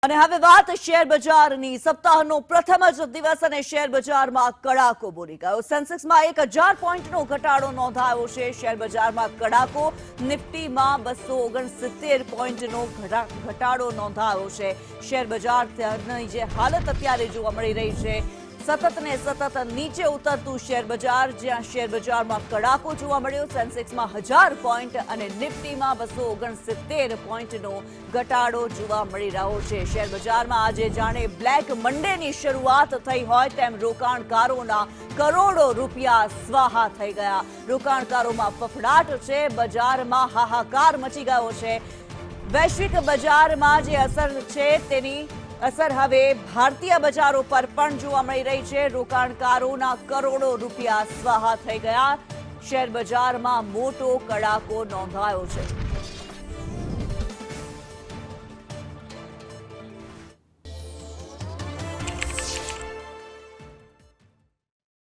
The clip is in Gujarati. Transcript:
અને હવે વાત શેર બજારની સપ્તાહનો પ્રથમ જ દિવસ અને શેર બજારમાં કડાકો બોલી ગયો સેન્સેક્સમાં 1000 પોઈન્ટનો ઘટાડો નોંધાયો છે શેર બજારમાં કડાકો નિફ્ટીમાં 269 પોઈન્ટનો ઘટાડો નોંધાયો છે શેર બજારની જે હાલત અત્યારે જોવા મળી રહી છે સતત ને સતત નીચે ઉતરતું શેર બજાર જ્યાં શેર બજારમાં કડાકો જોવા મળ્યો સેન્સેક્સમાં 1000 પોઈન્ટ અને નિફ્ટીમાં 269 પોઈન્ટનો ઘટાડો જોવા મળી રહ્યો છે શેર બજારમાં આજે જાણે બ્લેક મંડેની શરૂઆત થઈ હોય તેમ રોકાણકારોના કરોડો રૂપિયા સ્વાહા થઈ ગયા રોકાણકારોમાં ફફડાટ છે બજારમાં હાહાકાર મચી ગયો છે વૈશ્વિક બજારમાં જે અસર છે તેની અસર હવે ભારતીય બજારો પર પણ જોવા મળી રહી છે રોકાણકારોના કરોડો રૂપિયા સ્વાહા થઈ ગયા શેર બજારમાં મોટો કડાકો નોંધાયો છે